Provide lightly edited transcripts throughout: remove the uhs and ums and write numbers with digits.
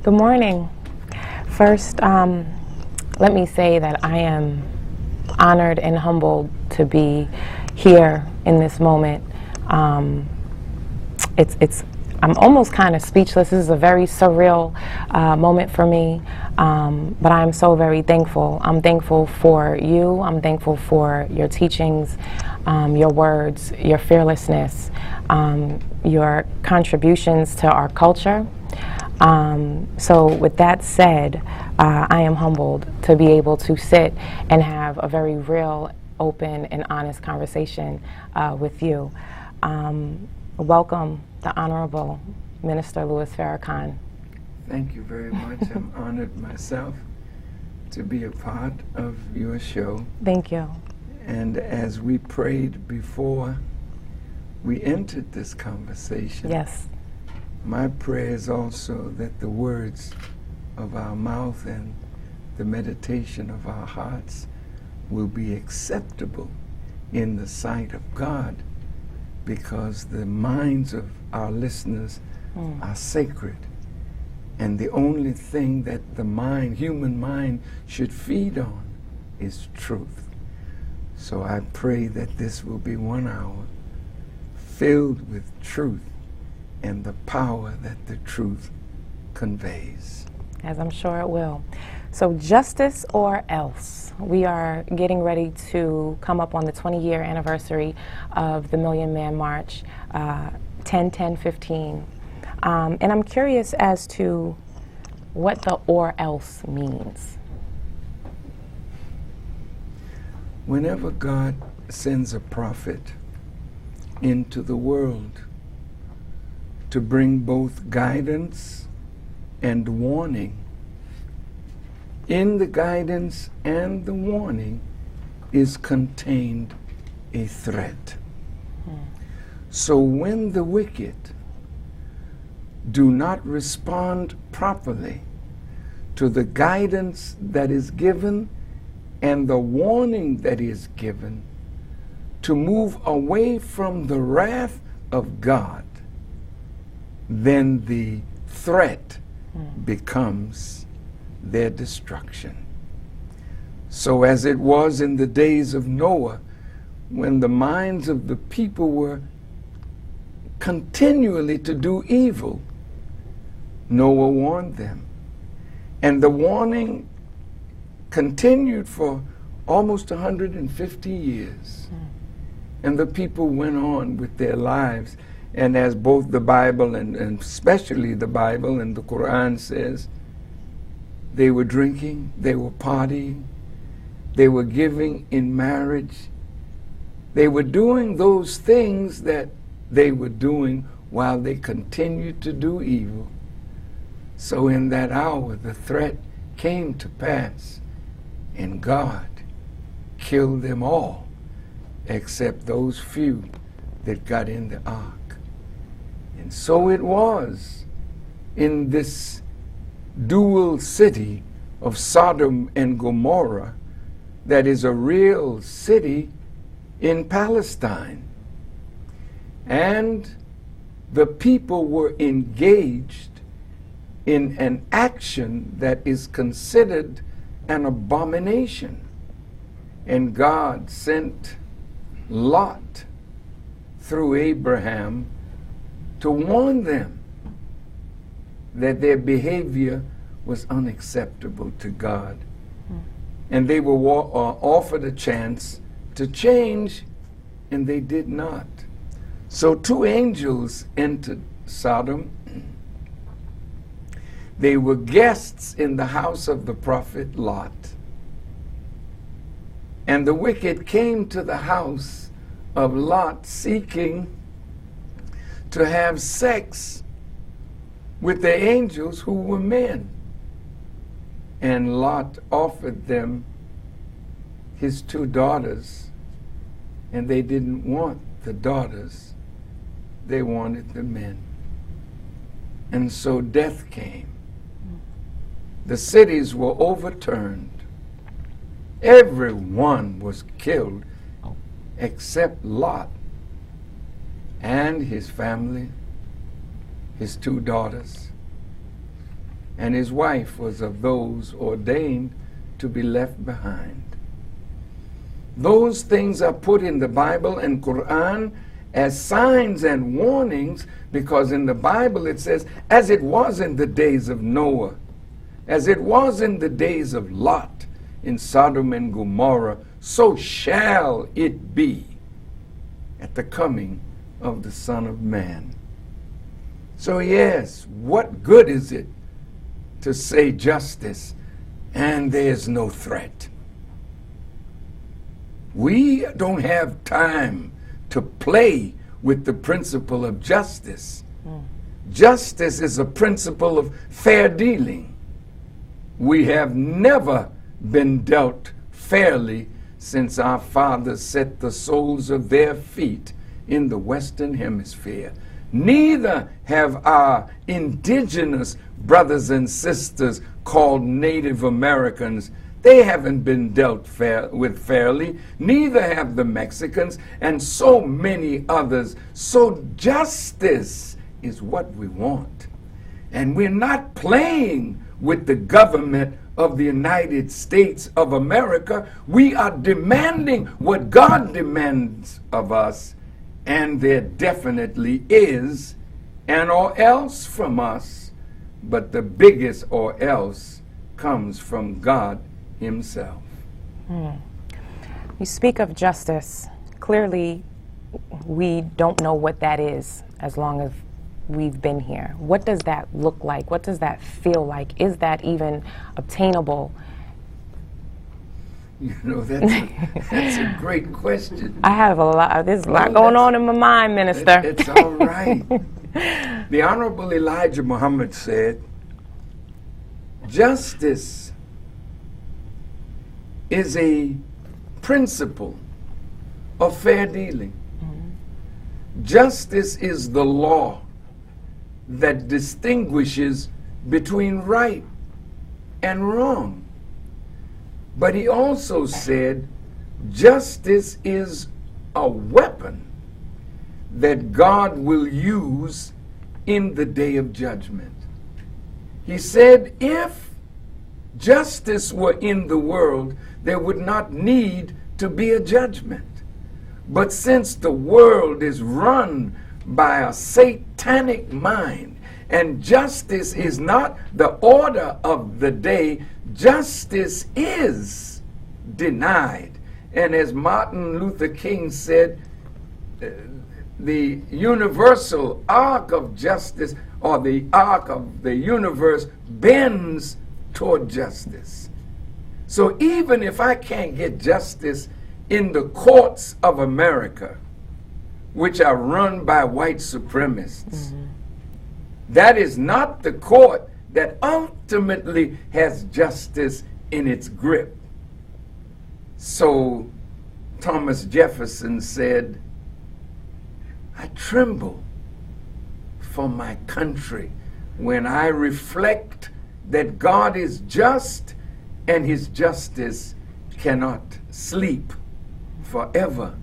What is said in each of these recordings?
Good morning. First, let me say that I am honored and humbled to be here in this moment. I'm almost kind of speechless. This is a very surreal moment for me, but I'm so very thankful. I'm thankful for you. I'm thankful for your teachings, your words, your fearlessness, your contributions to our culture. So with that said, I am humbled to be able to sit and have a very real, open, and honest conversation with you. Welcome, the Honorable Minister Louis Farrakhan. Thank you very much. I'm honored myself to be a part of your show. Thank you. And as we prayed before we entered this conversation, Yes. my prayer is also that the words of our mouth and the meditation of our hearts will be acceptable in the sight of God, because the minds of our listeners are sacred. And the only thing that the mind, human mind, should feed on is truth. So I pray that this will be 1 hour filled with truth and the power that the truth conveys. As I'm sure it will. So justice or else. We are getting ready to come up on the 20-year anniversary of the Million Man March, 10-10-15. And I'm curious as to what the or else means. Whenever God sends a prophet into the world to bring both guidance and warning, in the guidance and the warning is contained a threat. So when the wicked do not respond properly to the guidance that is given and the warning that is given to move away from the wrath of God, then the threat becomes their destruction. So as it was in the days of Noah, when the minds of the people were continually to do evil, Noah warned them. And the warning continued for almost 150 years. And the people went on with their lives. And as both the Bible and especially the Bible and the Quran says, they were drinking, they were partying, they were giving in marriage. They were doing those things that they were doing while they continued to do evil. So in that hour, the threat came to pass, and God killed them all, except those few that got in the ark. And so it was in this dual city of Sodom and Gomorrah that is a real city in Palestine. And the people were engaged in an action that is considered an abomination. And God sent Lot through Abraham to warn them that their behavior was unacceptable to God. And they were offered a chance to change, and they did not. So 2 angels entered Sodom. They were guests in the house of the prophet Lot. And the wicked came to the house of Lot seeking to have sex with the angels who were men. And Lot offered them his 2 daughters, and they didn't want the daughters, they wanted the men. And so death came. The cities were overturned. Everyone was killed except Lot and his family, his 2 daughters, and his wife was of those ordained to be left behind. Those things are put in the Bible and Quran as signs and warnings, because in the Bible it says, as it was in the days of Noah, as it was in the days of Lot in Sodom and Gomorrah, so shall it be at the coming of the Son of Man. So yes, what good is it to say justice and there's no threat? We don't have time to play with the principle of justice. Justice is a principle of fair dealing. We have never been dealt fairly since our fathers set the soles of their feet in the Western Hemisphere. Neither have our indigenous brothers and sisters called Native Americans. They haven't been dealt with fairly. Neither have the Mexicans and so many others. So justice is what we want. And we're not playing with the government of the United States of America. We are demanding what God demands of us. And there definitely is an or else from us, but the biggest or else comes from God Himself. You speak of justice. Clearly, we don't know what that is as long as we've been here. What does that look like? What does that feel like? Is that even obtainable? You know, that's a great question. I have a lot. There's a lot going on in my mind, Minister. It's all right. The Honorable Elijah Muhammad said, justice is a principle of fair dealing. Justice is the law that distinguishes between right and wrong. But he also said, justice is a weapon that God will use in the day of judgment. He said, if justice were in the world, there would not need to be a judgment. But since the world is run by a satanic mind, and justice is not the order of the day, justice is denied. And as Martin Luther King said, the universal arc of justice, or the arc of the universe, bends toward justice. So even if I can't get justice in the courts of America, which are run by white supremacists, that is not the court that ultimately has justice in its grip. So Thomas Jefferson said, I tremble for my country when I reflect that God is just and His justice cannot sleep forever.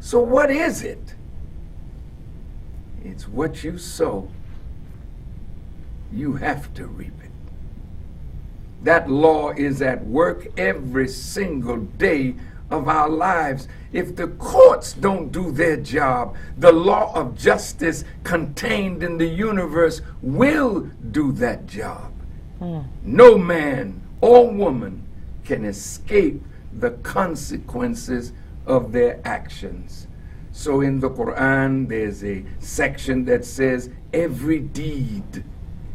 So what is it? It's what you sow. You have to reap it. That law is at work every single day of our lives. If the courts don't do their job, the law of justice contained in the universe will do that job. No man or woman can escape the consequences of their actions. So in the Quran, there's a section that says every deed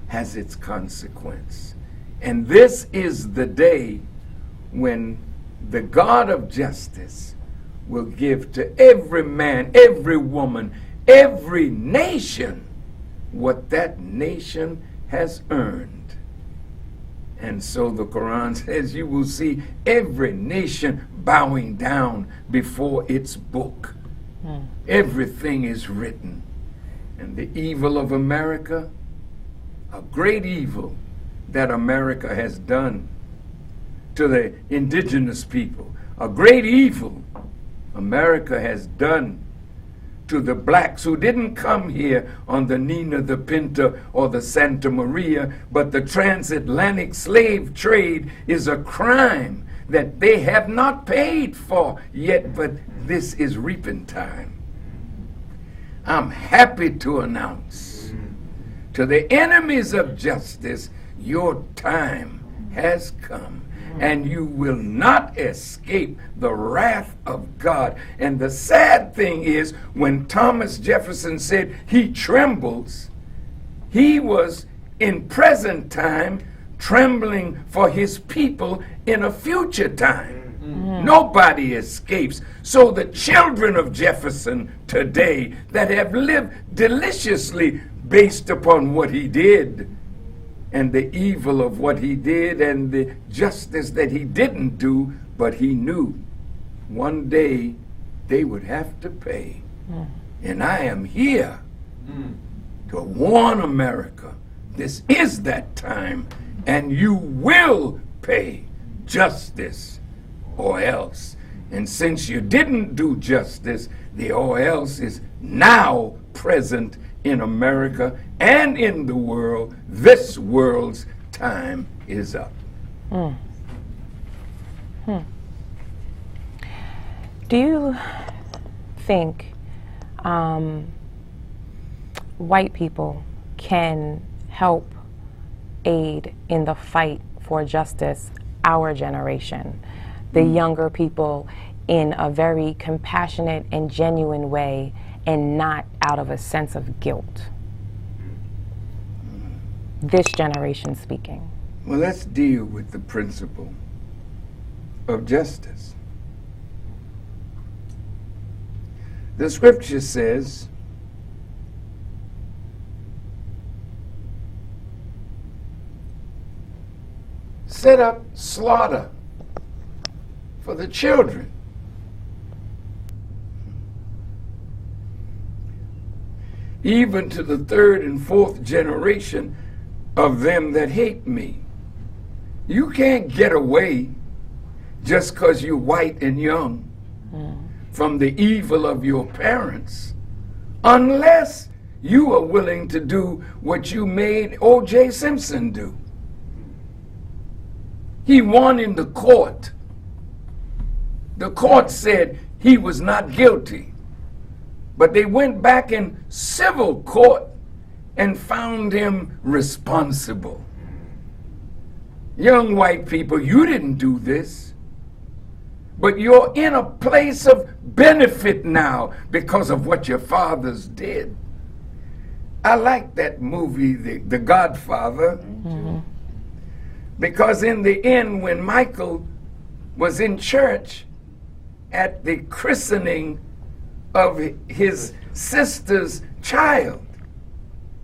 has its consequence. And this is the day when the God of justice will give to every man, every woman, every nation what that nation has earned. And so the Quran says you will see every nation bowing down before its book. Everything is written. And the evil of America, a great evil that America has done to the indigenous people, a great evil America has done to the blacks who didn't come here on the Nina, the Pinta, or the Santa Maria, but the transatlantic slave trade is a crime that they have not paid for yet, but this is reaping time. I'm happy to announce to the enemies of justice, your time has come, and you will not escape the wrath of God. And the sad thing is, when Thomas Jefferson said he trembles, he was in present time trembling for his people in a future time. Nobody escapes. So the children of Jefferson today that have lived deliciously based upon what he did, and the evil of what he did, and the justice that he didn't do, but he knew one day they would have to pay. And I am here to warn America, this is that time, and you will pay justice or else. And since you didn't do justice, the or else is now present in America and in the world. This world's time is up. Do you think white people can help aid in the fight for justice, our generation, the younger people, in a very compassionate and genuine way, and not out of a sense of guilt? This generation speaking. Well, let's deal with the principle of justice. The scripture says, set up slaughter for the children. Even to the third and fourth generation of them that hate me. You can't get away just because you're white and young from the evil of your parents, unless you are willing to do what you made O.J. Simpson do. He won in the court. The court said he was not guilty. But they went back in civil court and found him responsible. Young white people, you didn't do this, but you're in a place of benefit now because of what your fathers did. I like that movie, The Godfather, because in the end, when Michael was in church at the christening of his sister's child,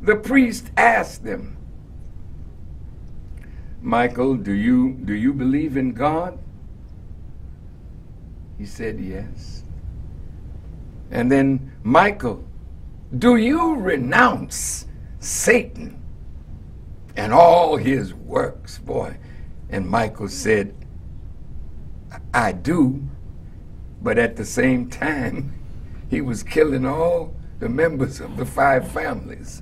the priest asked him, Michael, do you believe in God? He said yes. And then, Michael, do you renounce Satan and all his works, boy? And Michael said, I do, but at the same time, he was killing all the members of the 5 families.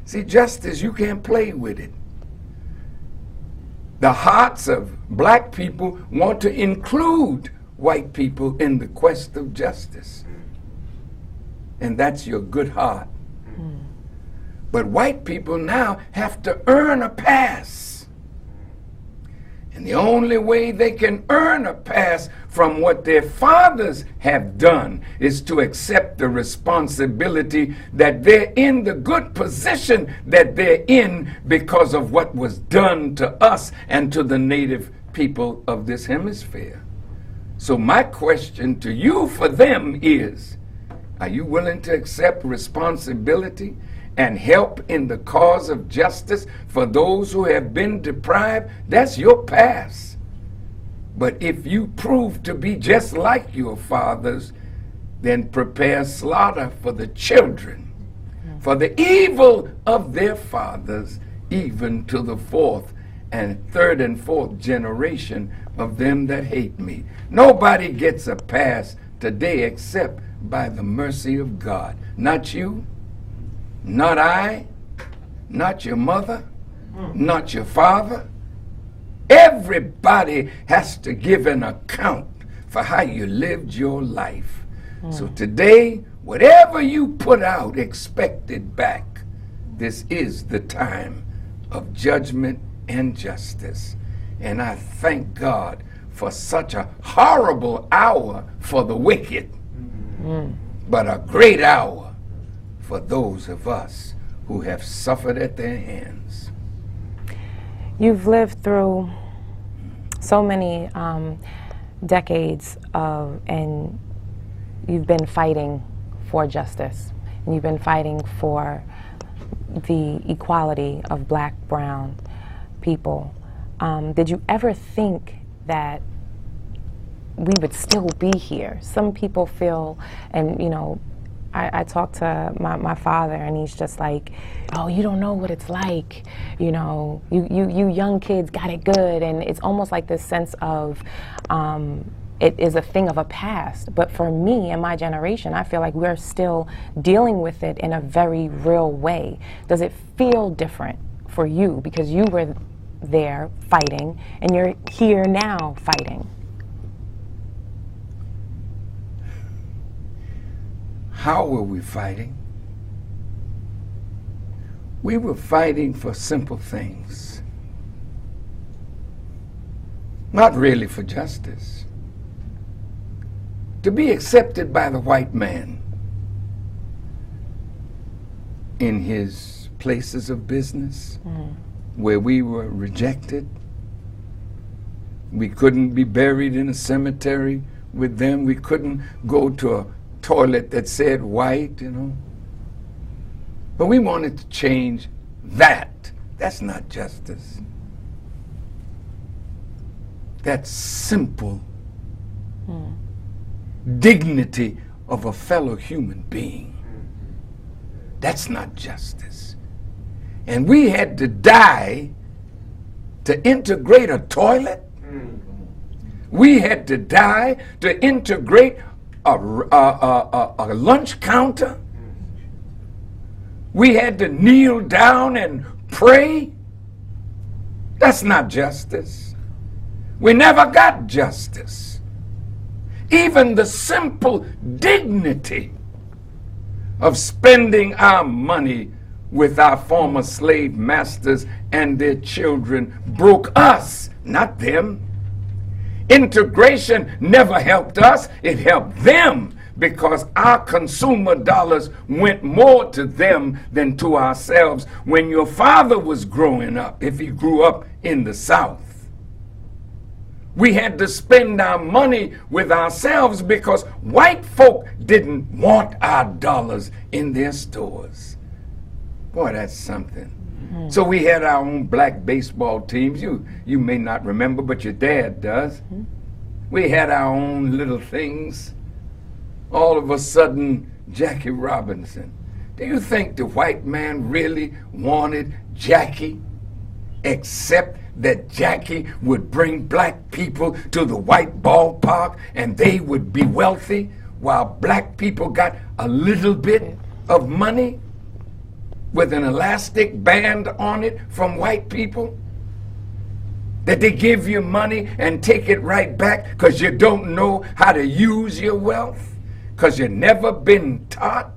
See, justice, you can't play with it. The hearts of black people want to include white people in the quest of justice. And that's your good heart. But white people now have to earn a pass. And the only way they can earn a pass from what their fathers have done is to accept the responsibility that they're in the good position that they're in because of what was done to us and to the native people of this hemisphere. So my question to you for them is, are you willing to accept responsibility and help in the cause of justice for those who have been deprived? That's your pass. But if you prove to be just like your fathers, then prepare slaughter for the children, for the evil of their fathers, even to the 4th and 3rd and 4th generation of them that hate me. Nobody gets a pass today except by the mercy of God. Not you, not I, not your mother, not your father. Everybody has to give an account for how you lived your life. So today, whatever you put out, expect it back. This is the time of judgment and justice. And I thank God for such a horrible hour for the wicked, but a great hour for those of us who have suffered at their hands. You've lived through so many decades and you've been fighting for justice, and you've been fighting for the equality of black, brown people. Did you ever think that we would still be here? Some people feel, and you know, I talked to my father, and he's just like, oh, you don't know what it's like, you know, you young kids got it good, and it's almost like this sense of it is a thing of a past. But for me and my generation, I feel like we're still dealing with it in a very real way. Does it feel different for you because you were there fighting and you're here now fighting? How were we fighting? We were fighting for simple things. Not really for justice. To be accepted by the white man in his places of business, where we were rejected. We couldn't be buried in a cemetery with them. We couldn't go to a toilet that said white, you know. But we wanted to change that. That's not justice. That's simple dignity of a fellow human being. That's not justice. And we had to die to integrate a toilet. We had to die to integrate a lunch counter. We had to kneel down and pray. That's not justice. We never got justice. Even the simple dignity of spending our money with our former slave masters and their children broke us, not them. Integration never helped us, it helped them, because our consumer dollars went more to them than to ourselves. When your father was growing up, if he grew up in the South, we had to spend our money with ourselves because white folk didn't want our dollars in their stores. Boy, that's something. So we had our own black baseball teams. You may not remember, but your dad does. We had our own little things. All of a sudden, Jackie Robinson. Do you think the white man really wanted Jackie, except that Jackie would bring black people to the white ballpark and they would be wealthy while black people got a little bit of money with an elastic band on it from white people? That they give you money and take it right back because you don't know how to use your wealth? Because you've never been taught?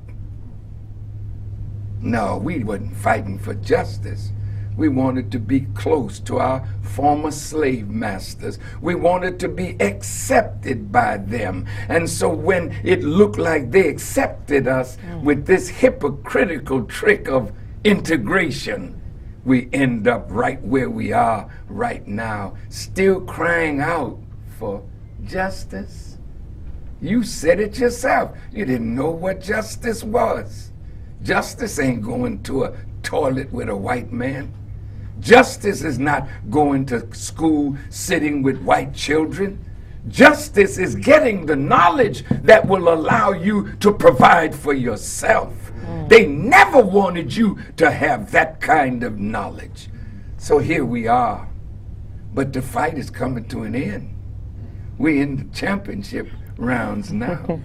No, we wasn't fighting for justice. We wanted to be close to our former slave masters. We wanted to be accepted by them. And so when it looked like they accepted us with this hypocritical trick of integration, we end up right where we are right now, still crying out for justice. You said it yourself. You didn't know what justice was. Justice ain't going to a toilet with a white man. Justice is not going to school sitting with white children. Justice is getting the knowledge that will allow you to provide for yourself. They never wanted you to have that kind of knowledge. So here we are. But the fight is coming to an end. We're in the championship rounds now.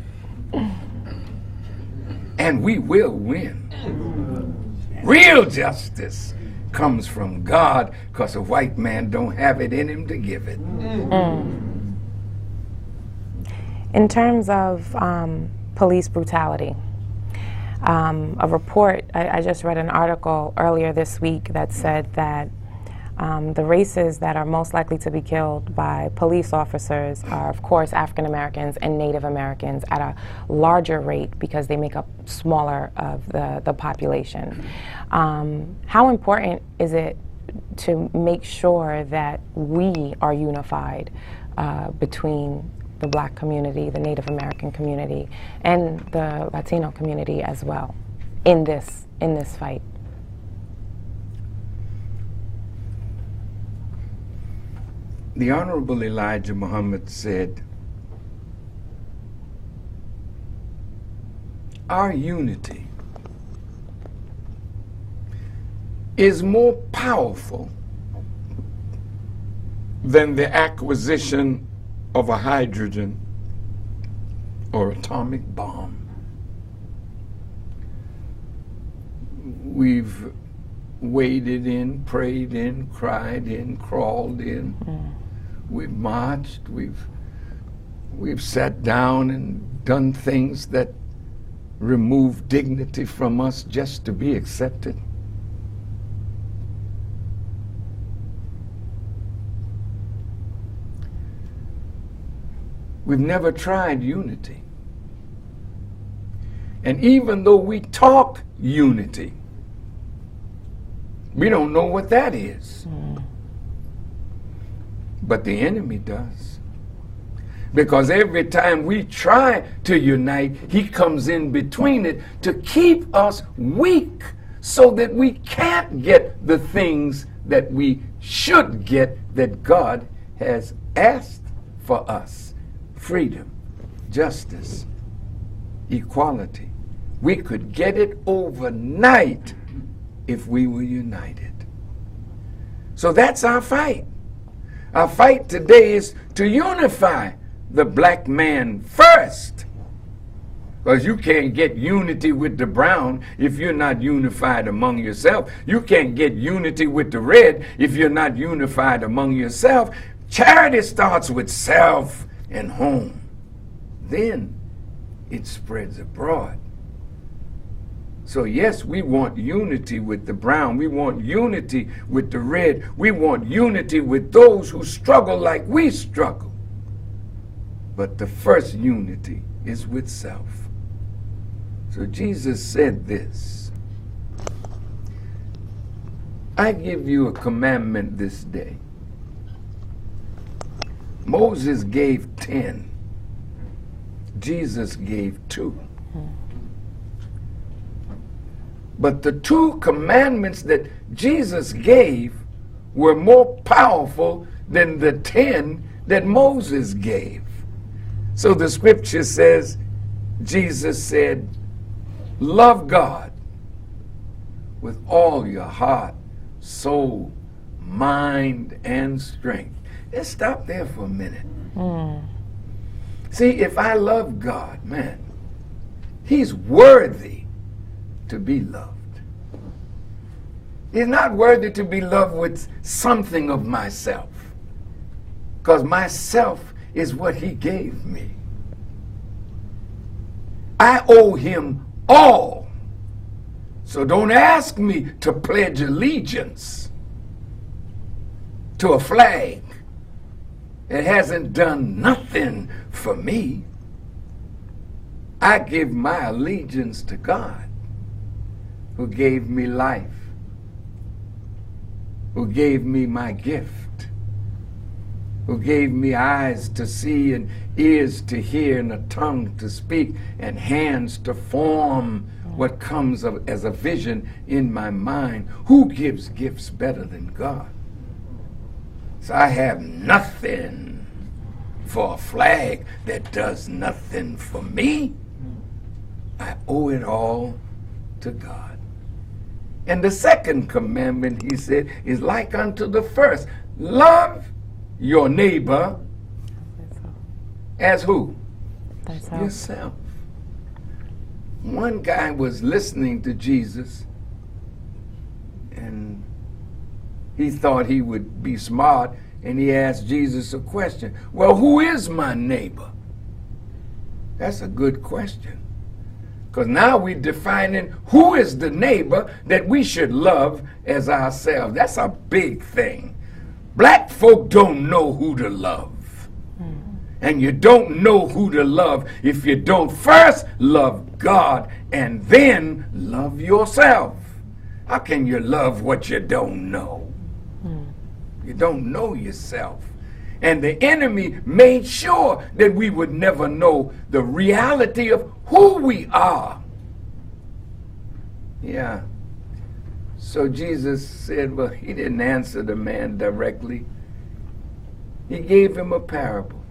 and we will win. Real justice comes from God, because a white man don't have it in him to give it. In terms of police brutality, a report, I just read an article earlier this week that said that the races that are most likely to be killed by police officers are, of course, African Americans and Native Americans at a larger rate because they make up smaller of the population. How important is it to make sure that we are unified between the Black community, the Native American community, and the Latino community as well in this fight? The Honorable Elijah Muhammad said, our unity is more powerful than the acquisition of a hydrogen or atomic bomb. We've waded in, prayed in, cried in, crawled in. We've marched, we've sat down and done things that remove dignity from us just to be accepted. We've never tried unity. And even though we talk unity, we don't know what that is. But the enemy does. Because every time we try to unite, he comes in between it to keep us weak so that we can't get the things that we should get that God has asked for us. Freedom, justice, equality. We could get it overnight if we were united. So that's our fight. Our fight today is to unify the black man first. Because you can't get unity with the brown if you're not unified among yourself. You can't get unity with the red if you're not unified among yourself. Charity starts with self and home. Then it spreads abroad. So yes, we want unity with the brown. We want unity with the red. We want unity with those who struggle like we struggle. But the first unity is with self. So Jesus said this, I give you a commandment this day. Moses gave 10. Jesus gave 2. But the 2 commandments that Jesus gave were more powerful than the 10 that Moses gave. So the scripture says, Jesus said, love God with all your heart, soul, mind, and strength. Let's stop there for a minute. See, if I love God, man, he's worthy to be loved. He's not worthy to be loved with something of myself, because myself is what he gave me. I owe him all. So don't ask me to pledge allegiance to a flag that hasn't done nothing for me. I give my allegiance to God, who gave me life, who gave me my gift, who gave me eyes to see and ears to hear and a tongue to speak and hands to form what comes as a vision in my mind. Who gives gifts better than God? So I have nothing for a flag that does nothing for me. I owe it all to God. And the second commandment, he said, is like unto the first. Love your neighbor as who? Yourself. one guy was listening to Jesus, and he thought he would be smart, and he asked Jesus a question. Well, who is my neighbor? That's a good question. Because now we're defining who is the neighbor that we should love as ourselves. That's a big thing. Black folk don't know who to love. And you don't know who to love if you don't first love God and then love yourself. How can you love what you don't know? You don't know yourself. And the enemy made sure that we would never know the reality of who we are. Yeah. So Jesus said, well, he didn't answer the man directly. He gave him a parable.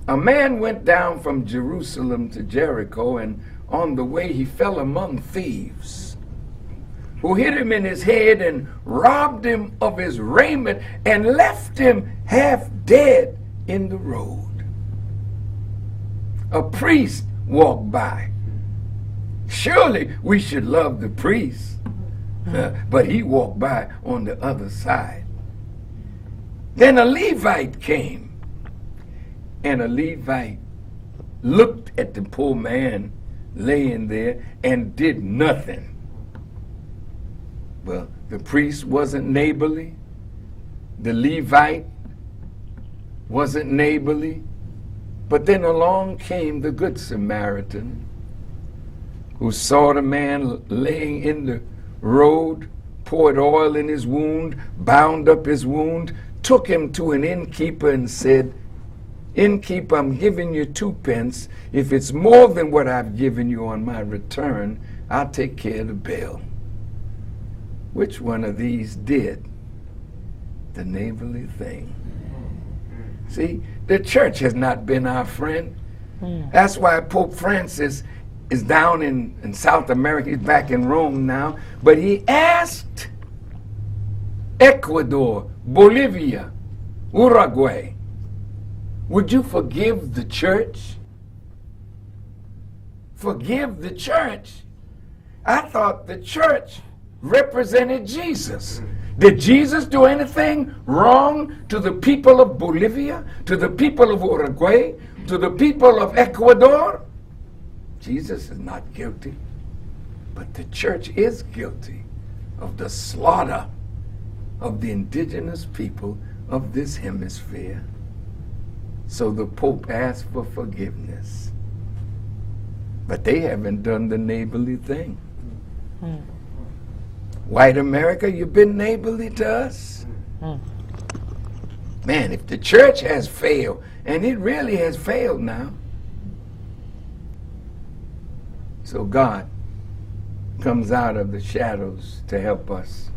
A man went down from Jerusalem to Jericho, and on the way he fell among thieves, who hit him in his head and robbed him of his raiment and left him half dead in the road. A priest walked by. Surely we should love the priest, but he walked by on the other side. Then a Levite came, and a Levite looked at the poor man laying there and did nothing. Well, the priest wasn't neighborly. The Levite wasn't neighborly. But then along came the Good Samaritan, who saw the man laying in the road, poured oil in his wound, bound up his wound, took him to an innkeeper and said, "Innkeeper, I'm giving you 2 pence. If it's more than what I've given you on my return, I'll take care of the bill." Which one of these did the neighborly thing? See, the church has not been our friend. That's why Pope Francis is down in South America. He's back in Rome now. But he asked Ecuador, Bolivia, Uruguay, would you forgive the church? Forgive the church? I thought the church represented Jesus. Did Jesus do anything wrong to the people of Bolivia, to the people of Uruguay, to the people of Ecuador? Jesus is not guilty, but the church is guilty of the slaughter of the indigenous people of this hemisphere. So the Pope asked for forgiveness. But they haven't done the neighborly thing. White America, you've been neighborly to us? Man, if the church has failed, and it really has failed now. So God comes out of the shadows to help us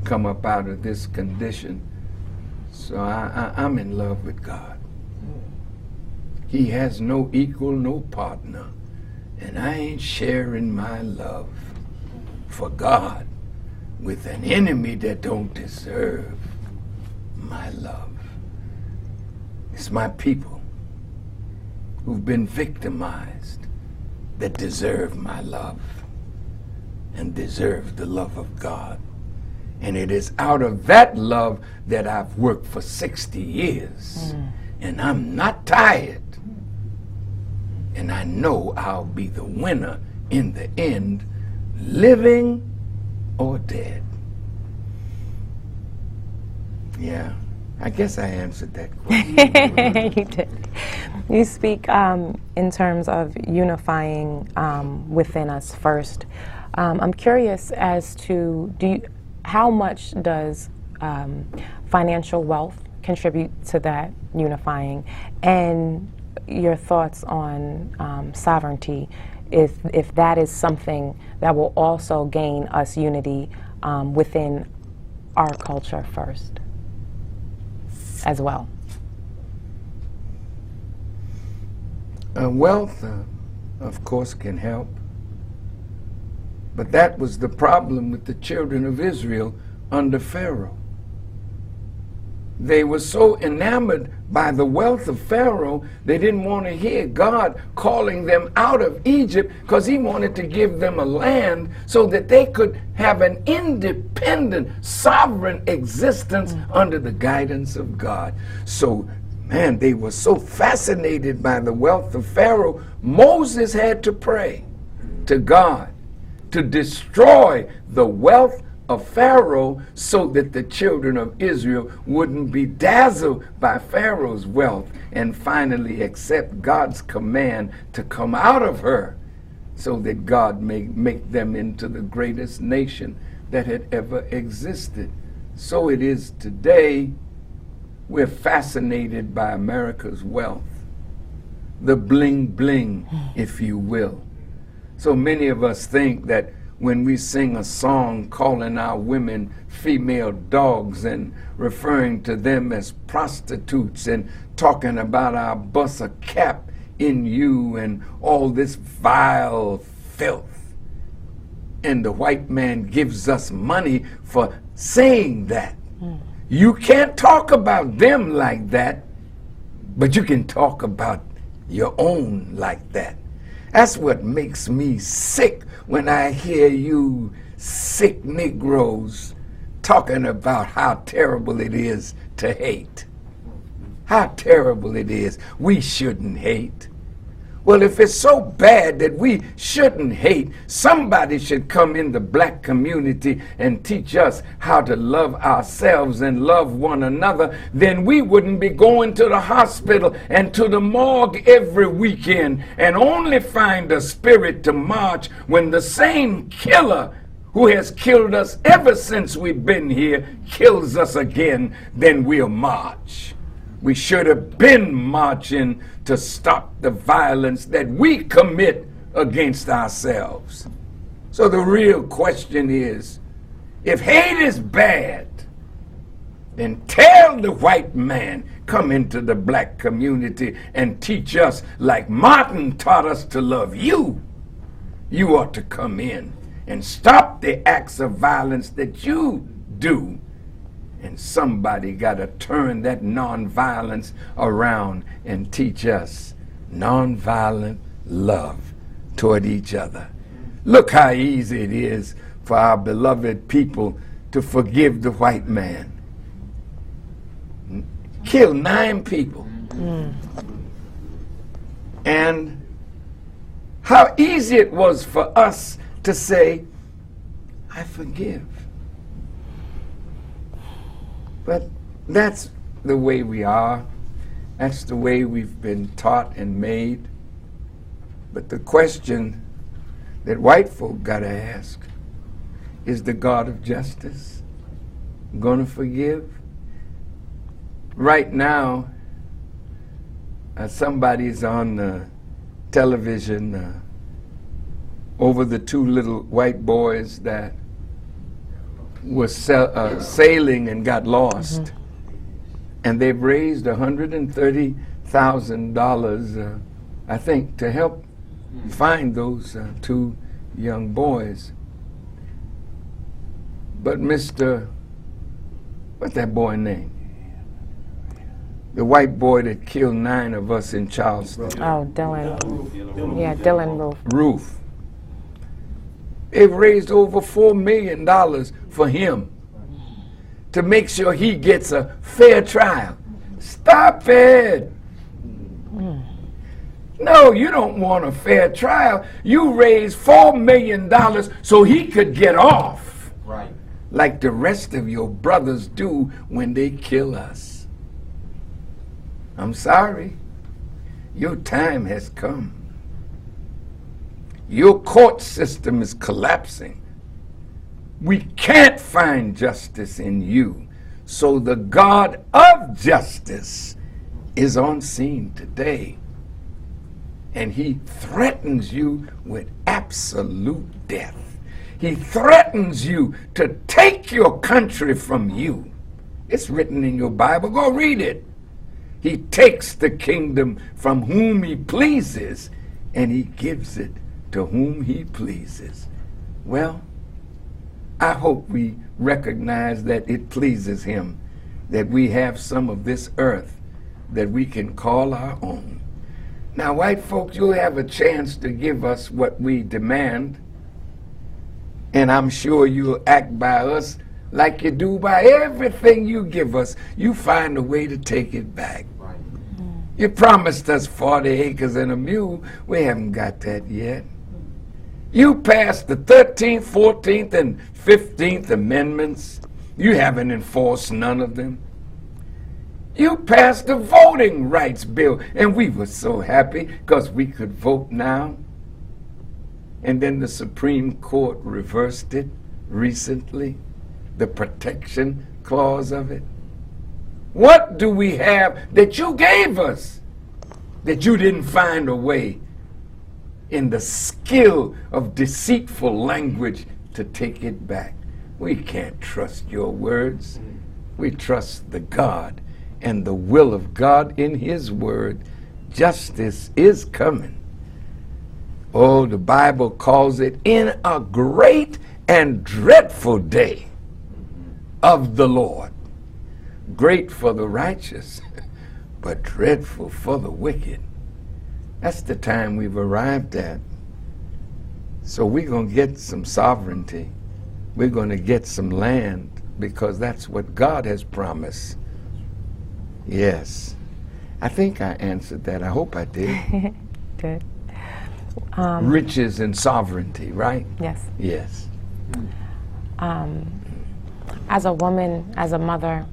come up out of this condition. So I'm in love with God. He has no equal, no partner. And I ain't sharing my love for God with an enemy that don't deserve my love. It's my people who've been victimized that deserve my love and deserve the love of God. And it is out of that love that I've worked for 60 years. And I'm not tired. And I know I'll be the winner in the end, living or dead. Yeah, I guess I answered that question. You did. You speak in terms of unifying within us first. I'm curious as to how much does financial wealth contribute to that unifying, and your thoughts on sovereignty, if that is something that will also gain us unity within our culture first as well. Wealth, of course, can help. But that was the problem with the children of Israel under Pharaoh. they were so enamored by the wealth of Pharaoh, they didn't want to hear God calling them out of Egypt, because he wanted to give them a land so that they could have an independent, sovereign existence under the guidance of God. So, man, they were so fascinated by the wealth of Pharaoh, Moses had to pray to God to destroy the wealth of Pharaoh so that the children of Israel wouldn't be dazzled by Pharaoh's wealth and finally accept God's command to come out of her, so that God may make them into the greatest nation that had ever existed. So it is today. We're fascinated by America's wealth, the bling bling, if you will. So many of us think that when we sing a song calling our women female dogs and referring to them as prostitutes and talking about our bust a cap in you and all this vile filth, and the white man gives us money for saying that. You can't talk about them like that, but you can talk about your own like that. That's what makes me sick when I hear you sick Negroes talking about how terrible it is to hate. How terrible it is. We shouldn't hate. Well, if it's so bad that we shouldn't hate, somebody should come in the black community and teach us how to love ourselves and love one another. Then we wouldn't be going to the hospital and to the morgue every weekend and only find a spirit to march when the same killer who has killed us ever since we've been here kills us again. Then we'll march. We should have been marching to stop the violence that we commit against ourselves. So the real question is, if hate is bad, then tell the white man, come into the black community and teach us like Martin taught us to love you. You ought to come in and stop the acts of violence that you do. And somebody got to turn that nonviolence around and teach us nonviolent love toward each other. Look how easy it is for our beloved people to forgive the white man. Kill 9 people. And how easy it was for us to say, I forgive. But that's the way we are. That's the way we've been taught and made. But the question that white folk gotta ask, is the God of justice gonna forgive? Right now, somebody's on the television over the 2 little white boys that was sailing and got lost. And they've raised $130,000, I think, to help find those 2 young boys. But Mr. What's that boy name? The white boy that killed 9 of us in Charleston. Oh, Dylan. Yeah, Dylan Roof. Roof. They've raised over $4 million for him to make sure he gets a fair trial. Stop it. No, you don't want a fair trial. You raised $4 million so he could get off. Right. Like the rest of your brothers do when they kill us. I'm sorry. Your time has come. Your court system is collapsing. We can't find justice in you. So the God of justice is on scene today. And he threatens you with absolute death. He threatens you to take your country from you. It's written in your Bible. Go read it. He takes the kingdom from whom he pleases, and he gives it to whom he pleases. Well, I hope we recognize that it pleases him that we have some of this earth that we can call our own. Now, white folks, you'll have a chance to give us what we demand, and I'm sure you'll act by us like you do by everything you give us. You find a way to take it back. Right. You promised us 40 acres and a mule. We haven't got that yet. You passed the 13th, 14th, and 15th Amendments. You haven't enforced none of them. You passed the voting rights bill, and we were so happy because we could vote now. And then the Supreme Court reversed it recently, the protection clause of it. What do we have that you gave us that you didn't find a way in the skill of deceitful language to take it back? We can't trust your words. We trust the God and the will of God in His word. Justice is coming. Oh, the Bible calls it in a great and dreadful day of the Lord. Great for the righteous, but dreadful for the wicked. That's the time we've arrived at. So we're going to get some sovereignty. We're going to get some land because that's what God has promised. Yes. I think I answered that. I hope I did. Good. Riches and sovereignty, right? Yes. Yes. As a woman, as a mother,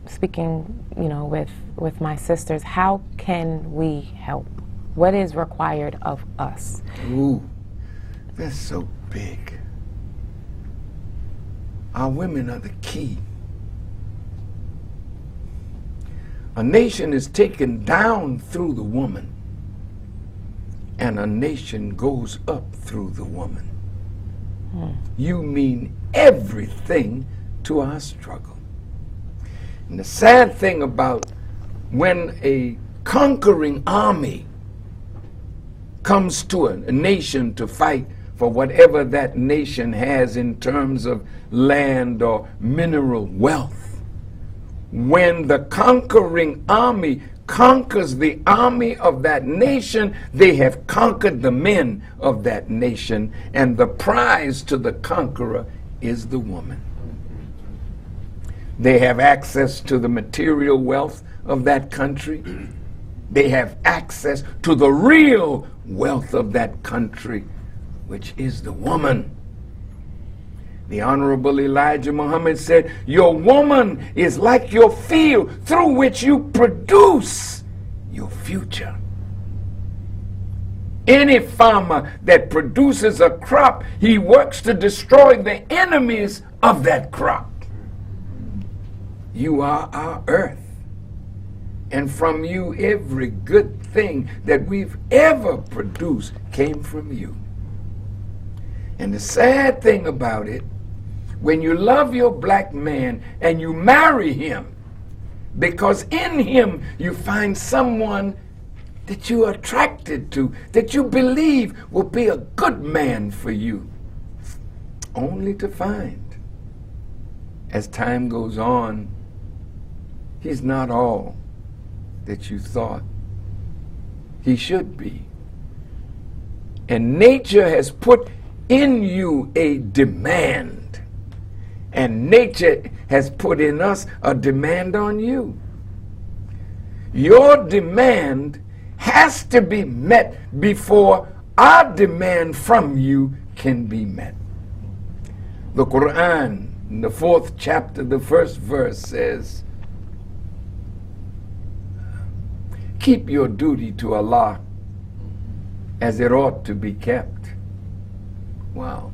speaking, with my sisters, how can we help? What is required of us? Ooh, that's so big. Our women are the key. A nation is taken down through the woman, and a nation goes up through the woman. You mean everything to our struggle. And the sad thing about when a conquering army comes to a nation to fight for whatever that nation has in terms of land or mineral wealth, when the conquering army conquers the army of that nation, they have conquered the men of that nation, and the prize to the conqueror is the woman. They have access to the material wealth of that country. They have access to the real wealth of that country, which is the woman. The Honorable Elijah Muhammad said, your woman is like your field through which you produce your future. Any farmer that produces a crop, he works to destroy the enemies of that crop. You are our earth. And from you, every good thing that we've ever produced came from you. And the sad thing about it, when you love your black man and you marry him, because in him you find someone that you are attracted to, that you believe will be a good man for you, only to find, as time goes on, he's not all that you thought he should be. And nature has put in you a demand. And nature has put in us a demand on you. Your demand has to be met before our demand from you can be met. The Quran, in the 4th chapter, the 1st verse says, keep your duty to Allah as it ought to be kept. Wow.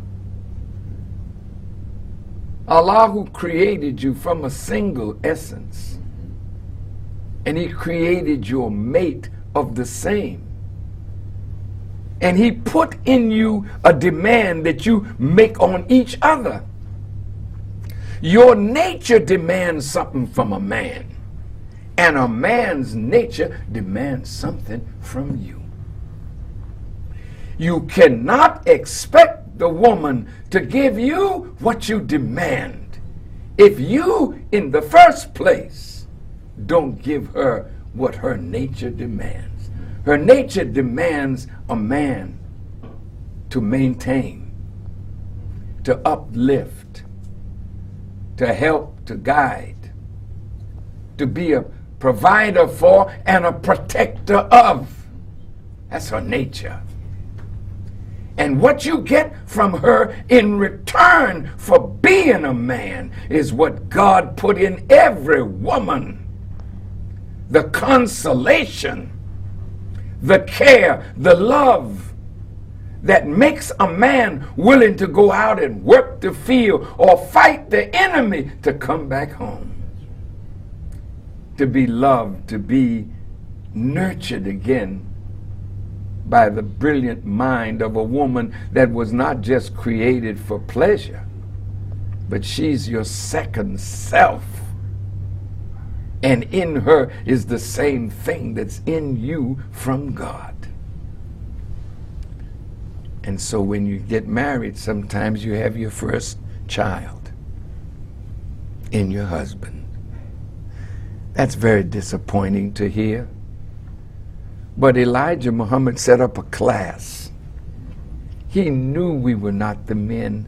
Allah, who created you from a single essence, and He created your mate of the same, and He put in you a demand that you make on each other. Your nature demands something from a man, and a man's nature demands something from you. You cannot expect the woman to give you what you demand if you, in the first place, don't give her what her nature demands. Her nature demands a man to maintain, to uplift, to help, to guide, to be a provider for and a protector of. That's her nature. And what you get from her in return for being a man is what God put in every woman. The consolation, the care, the love that makes a man willing to go out and work the field or fight the enemy to come back home. To be loved, to be nurtured again by the brilliant mind of a woman that was not just created for pleasure, but she's your second self. And in her is the same thing that's in you from God. And so when you get married, sometimes you have your first child in your husband. That's very disappointing to hear. But Elijah Muhammad set up a class. He knew we were not the men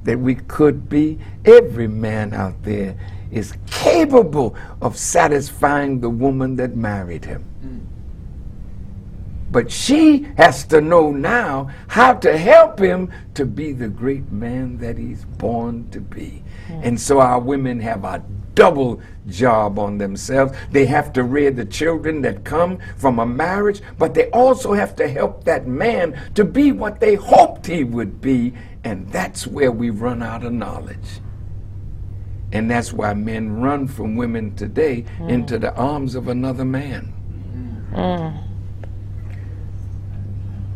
that we could be. Every man out there is capable of satisfying the woman that married him. But she has to know now how to help him to be the great man that he's born to be. And so our women have a double job on themselves. They have to rear the children that come from a marriage, but they also have to help that man to be what they hoped he would be. And that's where we run out of knowledge. And that's why men run from women today into the arms of another man.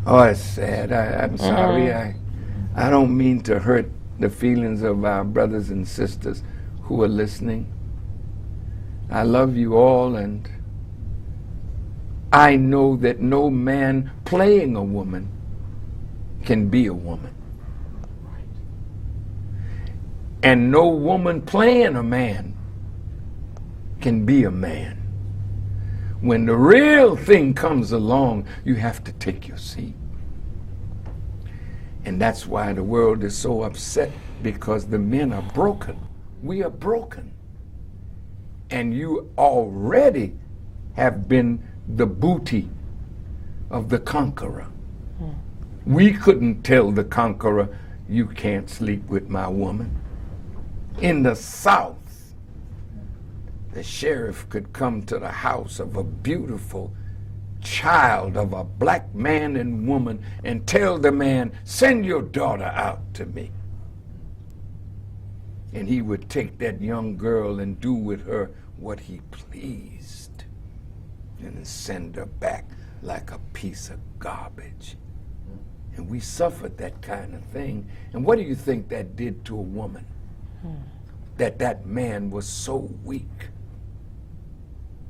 Oh, it's sad. I'm sorry. I don't mean to hurt the feelings of our brothers and sisters who are listening. I love you all, and I know that no man playing a woman can be a woman. And no woman playing a man can be a man. When the real thing comes along, you have to take your seat. And that's why the world is so upset, because the men are broken. We are broken. And you already have been the booty of the conqueror. We couldn't tell the conqueror, you can't sleep with my woman. In the South, the sheriff could come to the house of a beautiful child of a black man and woman and tell the man, send your daughter out to me. And he would take that young girl and do with her what he pleased and send her back like a piece of garbage. And we suffered that kind of thing. And what do you think that did to a woman? That man was so weak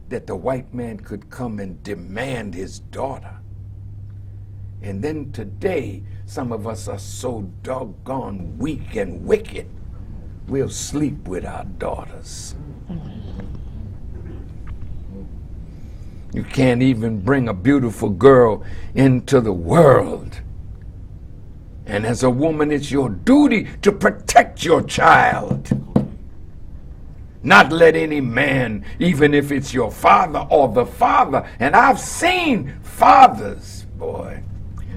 that the white man could come and demand his daughter. And then today, some of us are so doggone weak and wicked, we'll sleep with our daughters. You can't even bring a beautiful girl into the world. And as a woman, it's your duty to protect your child. Not let any man, even if it's your father or the father, and I've seen fathers, boy,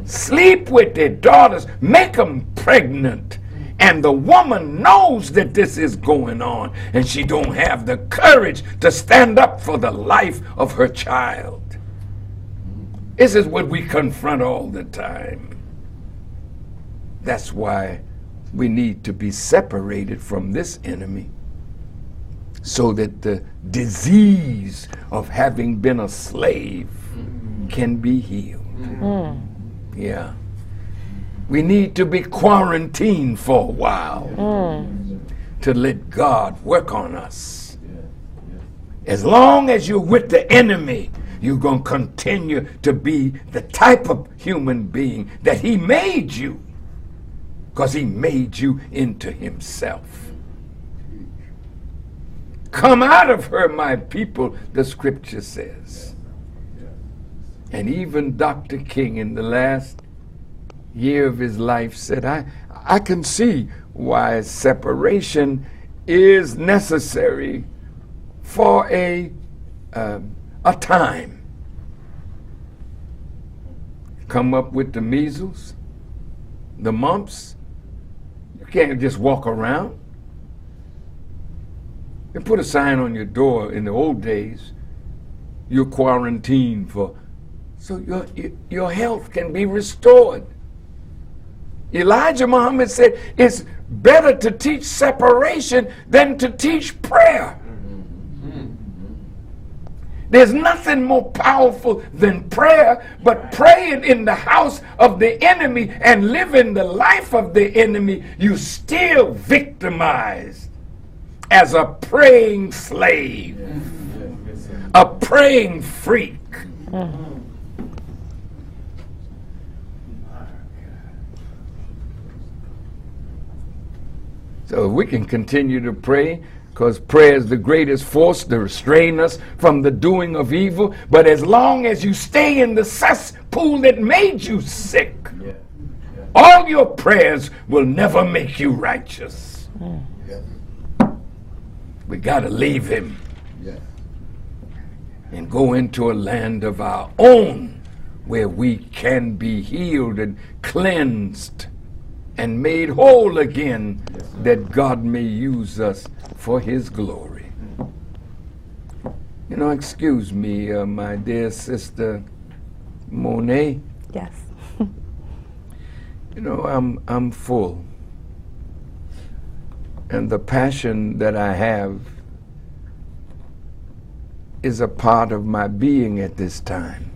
sleep with their daughters, make them pregnant, and the woman knows that this is going on, and she don't have the courage to stand up for the life of her child. This is what we confront all the time. That's why we need to be separated from this enemy, so that the disease of having been a slave can be healed. Yeah. We need to be quarantined for a while to let God work on us. As long as you're with the enemy, you're going to continue to be the type of human being that he made you, because he made you into himself. Come out of her, my people, the scripture says. And even Dr. King in the last year of his life said, I can see why separation is necessary for a time. Come up with the measles, the mumps, you can't just walk around. They put a sign on your door in the old days, you're quarantined so your health can be restored. Elijah Muhammad said it's better to teach separation than to teach prayer. There's nothing more powerful than prayer, but praying in the house of the enemy and living the life of the enemy, you still victimized as a praying slave, a praying freak. So we can continue to pray, because prayer is the greatest force to restrain us from the doing of evil. But as long as you stay in the cesspool that made you sick, all your prayers will never make you righteous. We got to leave him and go into a land of our own where we can be healed and cleansed and made whole again, that God may use us for his glory. You know, excuse me, my dear sister Monet. Yes. You know, I'm full. And the passion that I have is a part of my being at this time,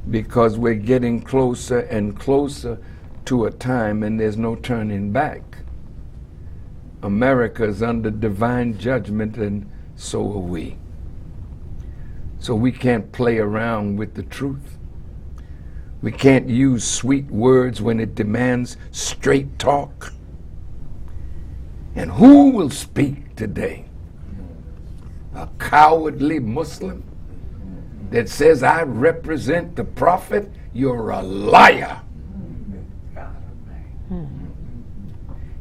because we're getting closer and closer to a time, and there's no turning back. America is under divine judgment, and so are we. So we can't play around with the truth. We can't use sweet words when it demands straight talk. And who will speak today? A cowardly Muslim that says, I represent the prophet? You're a liar.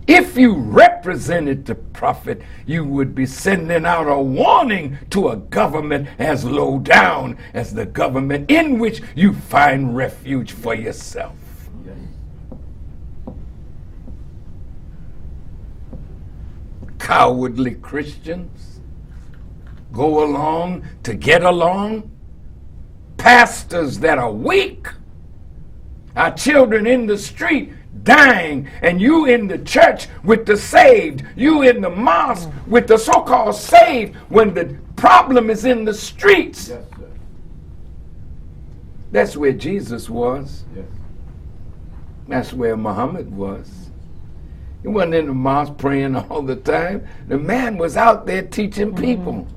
If you represented the prophet, you would be sending out a warning to a government as low down as the government in which you find refuge for yourself. Cowardly Christians go along to get along. Pastors that are weak. Our children in the street dying, and you in the church with the saved, you in the mosque with the so-called saved, when the problem is in the streets. Yes, sir. That's where Jesus was. Yes. That's where Muhammad was. He wasn't in the mosque praying all the time. The man was out there teaching people,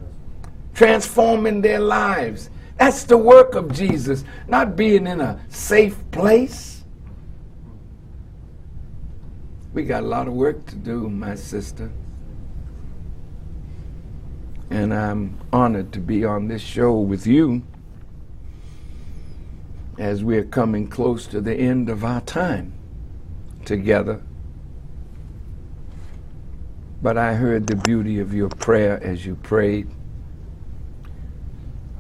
transforming their lives. That's the work of Jesus, not being in a safe place. We got a lot of work to do, my sister. And I'm honored to be on this show with you as we're coming close to the end of our time together. But I heard the beauty of your prayer as you prayed.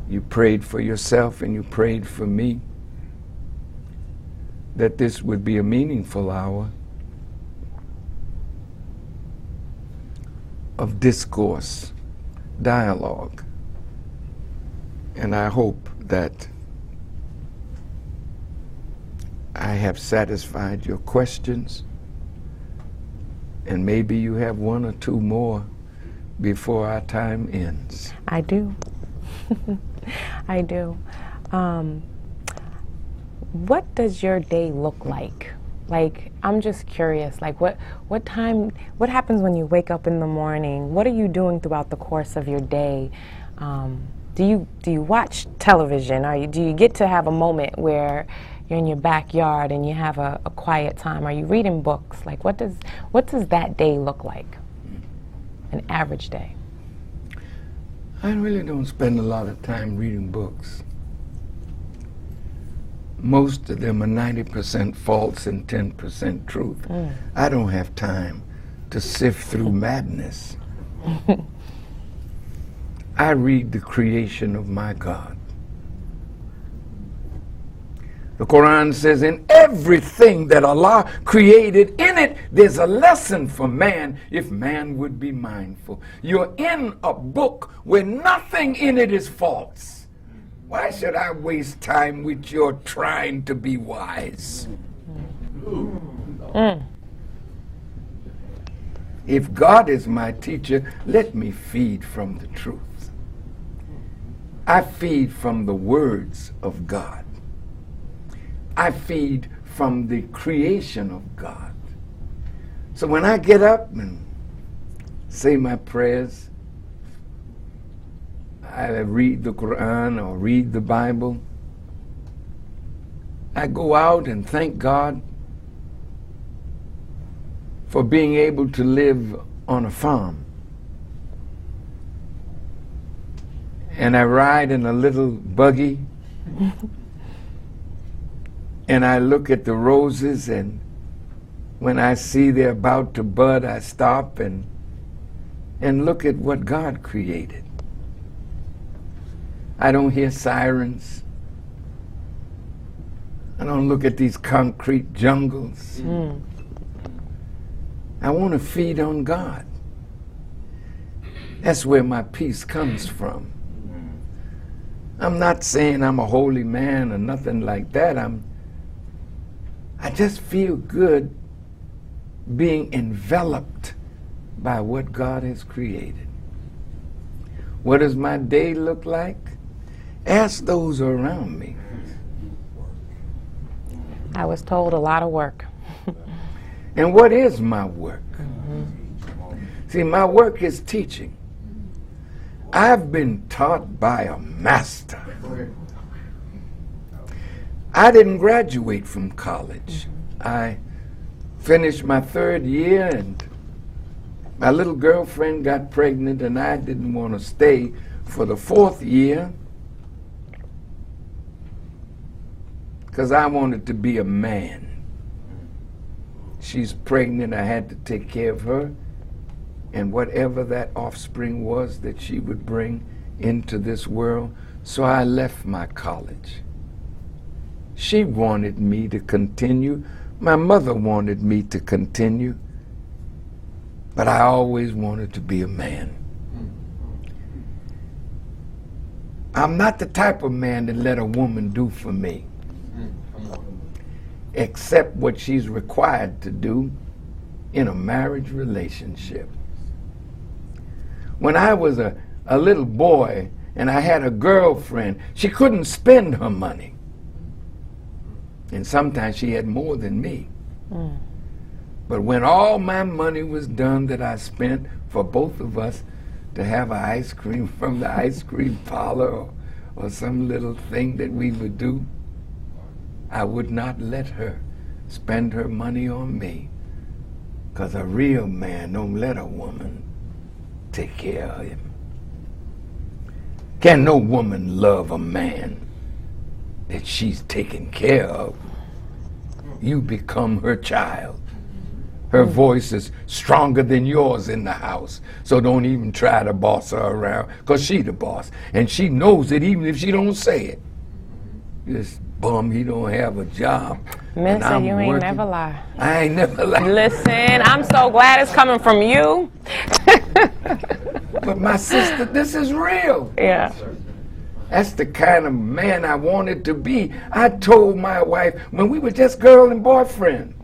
You prayed for yourself and you prayed for me, that this would be a meaningful hour of discourse, dialogue. And I hope that I have satisfied your questions, and maybe you have one or two more before our time ends. I do. I do. What does your day look like? Like, I'm just curious, like what happens when you wake up in the morning? What are you doing throughout the course of your day? Do you watch television? Do you get to have a moment where you're in your backyard and you have a quiet time? Are you reading books? Like, what does that day look like? an average day? I really don't spend a lot of time reading books. Most of them are 90% false and 10% truth. I don't have time to sift through madness. I read the creation of my God. The Quran says in everything that Allah created, in it, there's a lesson for man if man would be mindful. You're in a book where nothing in it is false. Why should I waste time with your trying to be wise? If God is my teacher, let me feed from the truth. I feed from the words of God. I feed from the creation of God. So when I get up and say my prayers, I read the Quran or read the Bible, I go out and thank God for being able to live on a farm. And I ride in a little buggy and I look at the roses, and when I see they're about to bud, I stop and look at what God created. I don't hear sirens. I don't look at these concrete jungles. I want to feed on God. That's where my peace comes from. I'm not saying I'm a holy man or nothing like that. I just feel good being enveloped by what God has created. What does my day look like? Ask those around me. I was told a lot of work. And what is my work? See, my work is teaching. I've been taught by a master. I didn't graduate from college. I finished my 3rd year, and my little girlfriend got pregnant, and I didn't want to stay for the 4th year because I wanted to be a man. She's pregnant, I had to take care of her, and whatever that offspring was that she would bring into this world, so I left my college. She wanted me to continue. My mother wanted me to continue. But I always wanted to be a man. I'm not the type of man that let a woman do for me, except what she's required to do in a marriage relationship. When I was a little boy and I had a girlfriend, she couldn't spend her money. And sometimes she had more than me. But when all my money was done that I spent for both of us to have an ice cream from the ice cream parlor or some little thing that we would do, I would not let her spend her money on me, because a real man don't let a woman take care of him. Can no woman love a man that she's taken care of? You become her child. Her voice is stronger than yours in the house, so don't even try to boss her around, because she the boss, and she knows it even if she don't say it. This bum, he don't have a job. Mister, you ain't never lie. I ain't never lied. Listen, I'm so glad it's coming from you. But my sister, this is real. Yeah. That's the kind of man I wanted to be. I told my wife when we were just girl and boyfriend,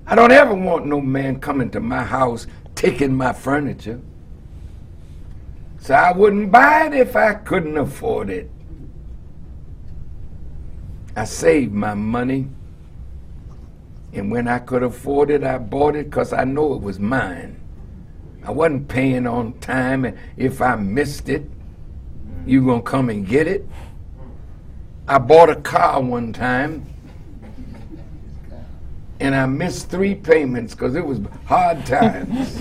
I don't ever want no man coming to my house taking my furniture. So I wouldn't buy it if I couldn't afford it. I saved my money, and when I could afford it, I bought it because I know it was mine. I wasn't paying on time, and if I missed it, you gonna come and get it? I bought a car one time, and I missed 3 payments because it was hard times.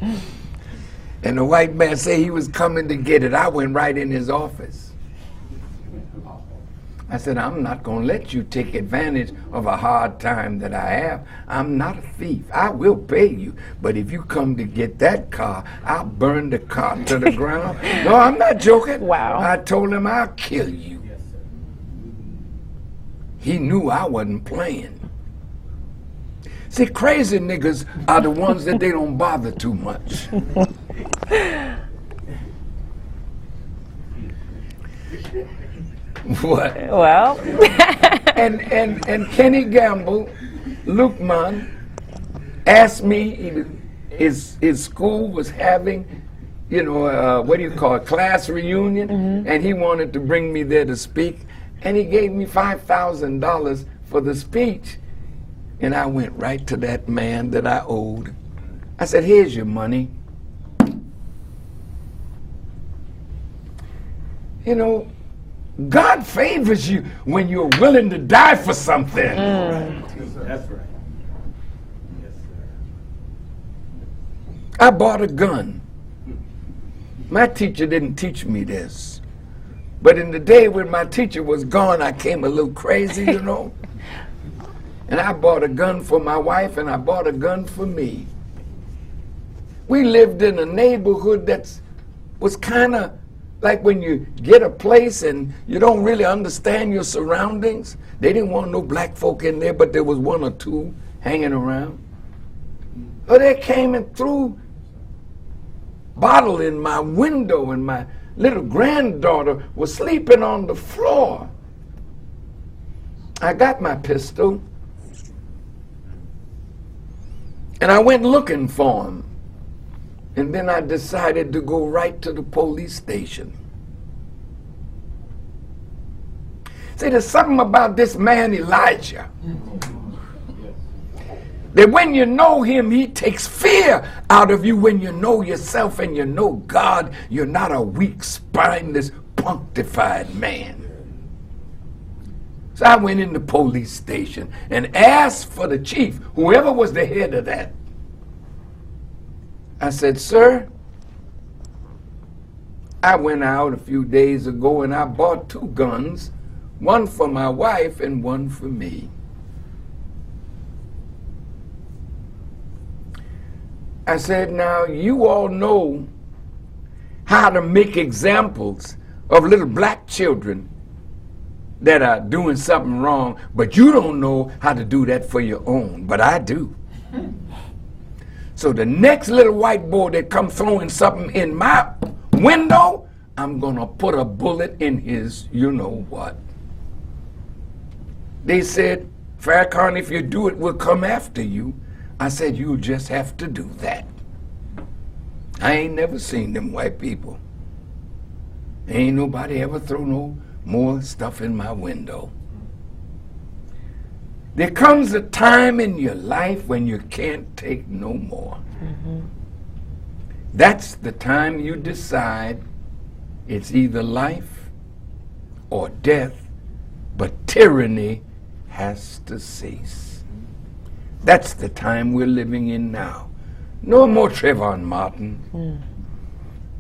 And the white man said he was coming to get it. I went right in his office. I said, I'm not going to let you take advantage of a hard time that I have. I'm not a thief. I will pay you. But if you come to get that car, I'll burn the car to the ground. No, I'm not joking. Wow. I told him I'll kill you. He knew I wasn't playing. See, crazy niggas are the ones that they don't bother too much. What? Well. and Kenny Gamble, Lukeman, asked me, his school was having, you know, what do you call it, class reunion, and he wanted to bring me there to speak, and he gave me $5,000 for the speech. And I went right to that man that I owed. I said, here's your money. You know, God favors you when you're willing to die for something. That's right. Yes, sir. I bought a gun. My teacher didn't teach me this. But in the day when my teacher was gone, I came a little crazy, you know. And I bought a gun for my wife, and I bought a gun for me. We lived in a neighborhood that was kind of like when you get a place and you don't really understand your surroundings. They didn't want no black folk in there, but there was one or two hanging around. So they came and threw bottle in my window, and my little granddaughter was sleeping on the floor. I got my pistol, and I went looking for him. And then I decided to go right to the police station. See, there's something about this man Elijah, that when you know him, he takes fear out of you. When you know yourself and you know God, you're not a weak, spineless, punctified man. So I went in the police station and asked for the chief, whoever was the head of that. I said, sir, I went out a few days ago and I bought 2 guns, one for my wife and one for me. I said, now you all know how to make examples of little black children that are doing something wrong, but you don't know how to do that for your own, but I do. So the next little white boy that comes throwing something in my window, I'm gonna put a bullet in his you-know-what. They said, Farrakhan, if you do it, we'll come after you. I said, you'll just have to do that. I ain't never seen them white people. Ain't nobody ever throw no more stuff in my window. There comes a time in your life when you can't take no more. That's the time you decide it's either life or death, but tyranny has to cease. That's the time we're living in now. No more Trayvon Martin.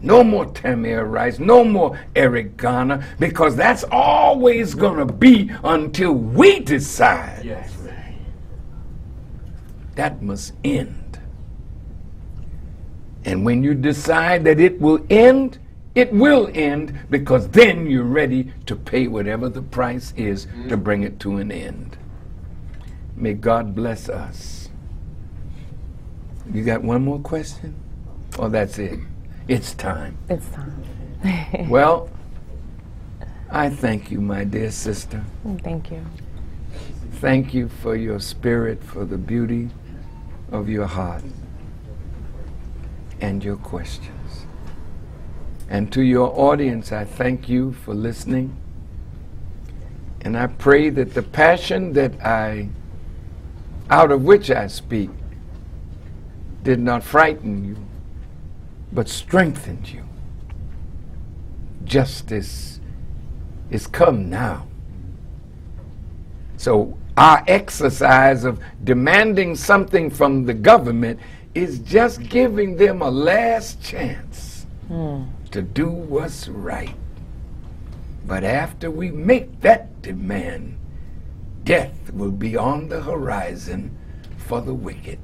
No more Tamir Rice, no more Eric Garner, because that's always going to be until we decide. Yes. That must end. And when you decide that it will end, it will end, because then you're ready to pay whatever the price is to bring it to an end. May God bless us. You got one more question? Oh, that's it. It's time. It's time. Well, I thank you, my dear sister. Thank you. Thank you for your spirit, for the beauty of your heart and your questions. And to your audience, I thank you for listening. And I pray that the passion out of which I speak did not frighten you, but strengthened you. Justice is come now. So our exercise of demanding something from the government is just giving them a last chance to do what's right. But after we make that demand, death will be on the horizon for the wicked.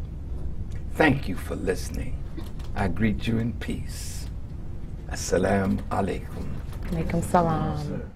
Thank you for listening. I greet you in peace. Assalamu alaikum. Alaikum salam.